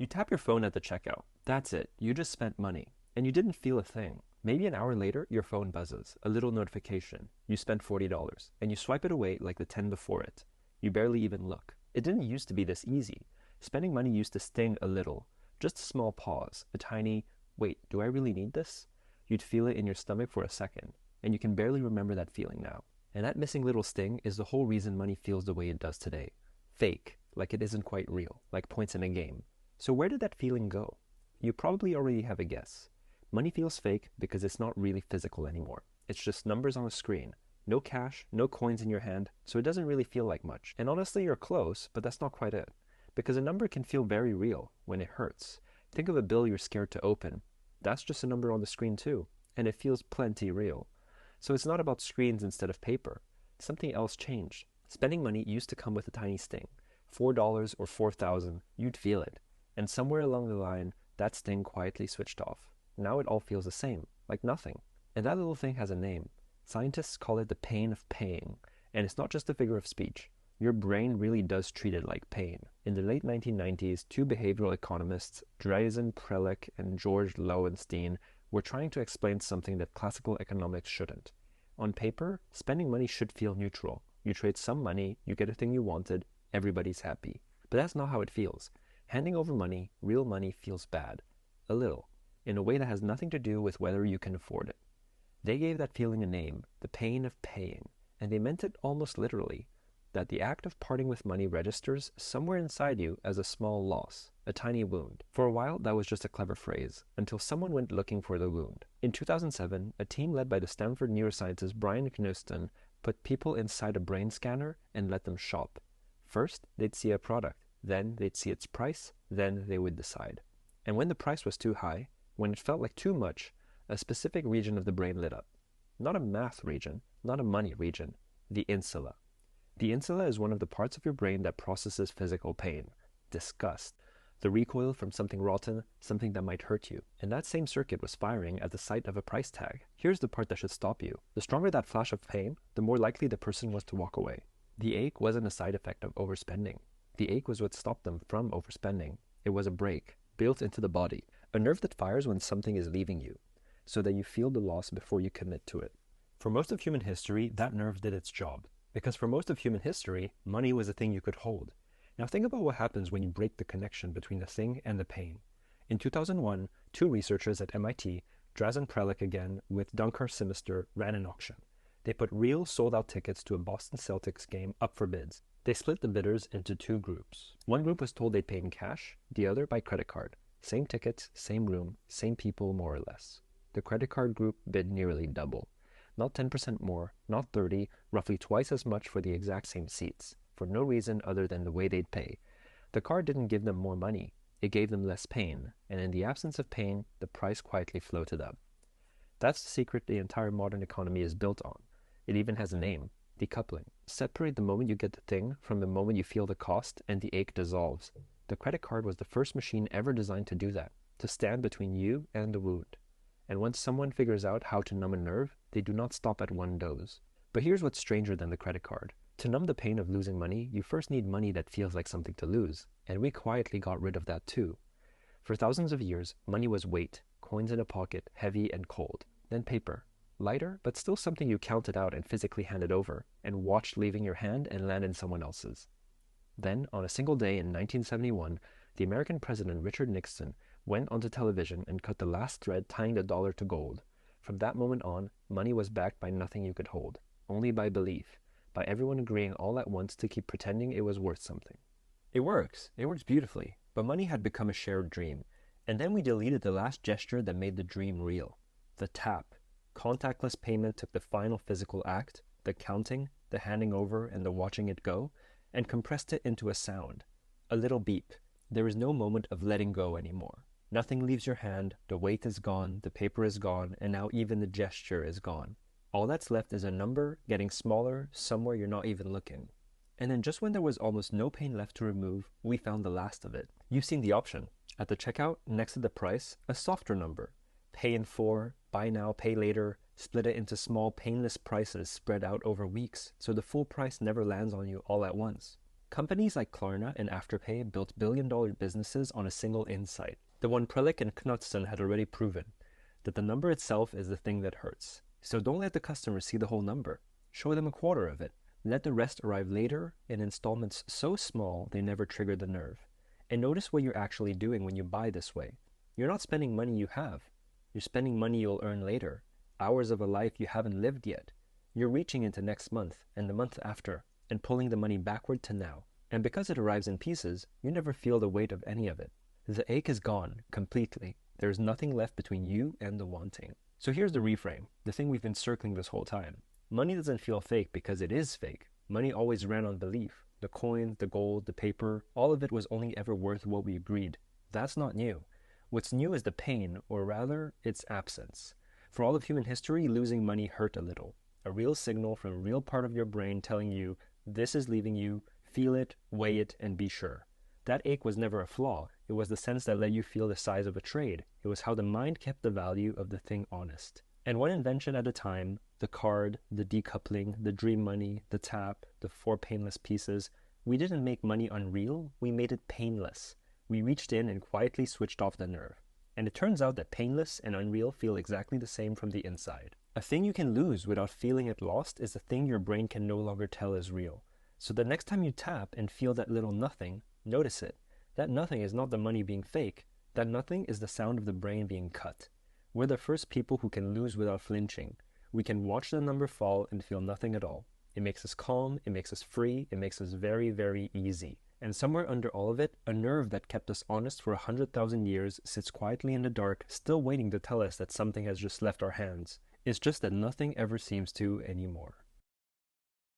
You tap your phone at the checkout. That's it. You just spent money. And you didn't feel a thing. Maybe an hour later, your phone buzzes. A little notification. You spent $40. And you swipe it away like the 10 before it. You barely even look. It didn't used to be this easy. Spending money used to sting a little. Just a small pause. A tiny, wait, do I really need this? You'd feel it in your stomach for a second. And you can barely remember that feeling now. And that missing little sting is the whole reason money feels the way it does today. Fake. Like it isn't quite real. Like points in a game. So where did that feeling go? You probably already have a guess. Money feels fake because it's not really physical anymore. It's just numbers on a screen. No cash, no coins in your hand, so it doesn't really feel like much. And honestly, you're close, but that's not quite it. Because a number can feel very real when it hurts. Think of a bill you're scared to open. That's just a number on the screen too, and it feels plenty real. So it's not about screens instead of paper. Something else changed. Spending money used to come with a tiny sting. $4 or 4,000, you'd feel it. And somewhere along the line, that sting quietly switched off. Now it all feels the same, like nothing. And that little thing has a name. Scientists call it the pain of paying. And it's not just a figure of speech. Your brain really does treat it like pain. In the late 1990s, two behavioral economists, Dreisen Prelek and George Lowenstein, were trying to explain something that classical economics shouldn't. On paper, spending money should feel neutral. You trade some money, you get a thing you wanted, everybody's happy. But that's not how it feels. Handing over money, real money, feels bad. A little. In a way that has nothing to do with whether you can afford it. They gave that feeling a name, the pain of paying, and they meant it almost literally, that the act of parting with money registers somewhere inside you as a small loss, a tiny wound. For a while, that was just a clever phrase, until someone went looking for the wound. In 2007, a team led by the Stanford neuroscientist Brian Knuston put people inside a brain scanner and let them shop. First, they'd see a product, then they'd see its price, then they would decide. And when the price was too high, when it felt like too much, a specific region of the brain lit up. Not a math region, not a money region, the insula. The insula is one of the parts of your brain that processes physical pain, disgust, the recoil from something rotten, something that might hurt you. And that same circuit was firing at the sight of a price tag. Here's the part that should stop you. The stronger that flash of pain, the more likely the person was to walk away. The ache wasn't a side effect of overspending. The ache was what stopped them from overspending. It was a brake, built into the body, a nerve that fires when something is leaving you, so that you feel the loss before you commit to it. For most of human history, that nerve did its job. Because for most of human history, money was a thing you could hold. Now think about what happens when you break the connection between the thing and the pain. In 2001, two researchers at MIT, Dreisen Prelek again with Dunkar Simister, ran an auction. They put real sold-out tickets to a Boston Celtics game up for bids. They split the bidders into two groups. One group was told they'd pay in cash, the other by credit card. Same tickets, same room, same people more or less. The credit card group bid nearly double. Not 10% more, not 30, roughly twice as much for the exact same seats, for no reason other than the way they'd pay. The card didn't give them more money, it gave them less pain, and in the absence of pain, the price quietly floated up. That's the secret the entire modern economy is built on. It even has a name, decoupling. Separate the moment you get the thing from the moment you feel the cost, and the ache dissolves. The credit card was the first machine ever designed to do that, to stand between you and the wound. And once someone figures out how to numb a nerve, they do not stop at one dose. But here's what's stranger than the credit card. To numb the pain of losing money, you first need money that feels like something to lose. And we quietly got rid of that too. For thousands of years, money was weight, coins in a pocket, heavy and cold. Then paper. Lighter, but still something you counted out and physically handed over, and watched leaving your hand and land in someone else's. Then, on a single day in 1971, the American president Richard Nixon went onto television and cut the last thread tying the dollar to gold. From that moment on, money was backed by nothing you could hold, only by belief, by everyone agreeing all at once to keep pretending it was worth something. It works beautifully, but money had become a shared dream, and then we deleted the last gesture that made the dream real. The tap. Contactless payment took the final physical act, the counting, the handing over, and the watching it go, and compressed it into a sound. A little beep. There is no moment of letting go anymore. Nothing leaves your hand, the weight is gone, the paper is gone, and now even the gesture is gone. All that's left is a number getting smaller somewhere you're not even looking. And then just when there was almost no pain left to remove, we found the last of it. You've seen the option. At the checkout, next to the price, a softer number. Pay in 4, buy now, pay later, split it into small painless prices spread out over weeks, so the full price never lands on you all at once. Companies like Klarna and Afterpay built billion-dollar businesses on a single insight. The one Prellick and Knudsen had already proven, that the number itself is the thing that hurts. So don't let the customer see the whole number. Show them a quarter of it. Let the rest arrive later in installments so small they never trigger the nerve. And notice what you're actually doing when you buy this way. You're not spending money you have. You're spending money you'll earn later. Hours of a life you haven't lived yet. You're reaching into next month and the month after and pulling the money backward to now. And because it arrives in pieces, you never feel the weight of any of it. The ache is gone completely. There's nothing left between you and the wanting. So here's the reframe, the thing we've been circling this whole time. Money doesn't feel fake because it is fake. Money always ran on belief. The coins, the gold, the paper, all of it was only ever worth what we agreed. That's not new. What's new is the pain, or rather, its absence. For all of human history, losing money hurt a little. A real signal from a real part of your brain telling you, this is leaving you, feel it, weigh it, and be sure. That ache was never a flaw. It was the sense that let you feel the size of a trade. It was how the mind kept the value of the thing honest. And one invention at a time, the card, the decoupling, the dream money, the tap, the 4 painless pieces, we didn't make money unreal, we made it painless. We reached in and quietly switched off the nerve. And it turns out that painless and unreal feel exactly the same from the inside. A thing you can lose without feeling it lost is a thing your brain can no longer tell is real. So the next time you tap and feel that little nothing, notice it. That nothing is not the money being fake. That nothing is the sound of the brain being cut. We're the first people who can lose without flinching. We can watch the number fall and feel nothing at all. It makes us calm, it makes us free, it makes us very, very easy. And somewhere under all of it, a nerve that kept us honest for 100,000 years sits quietly in the dark, still waiting to tell us that something has just left our hands. It's just that nothing ever seems to anymore.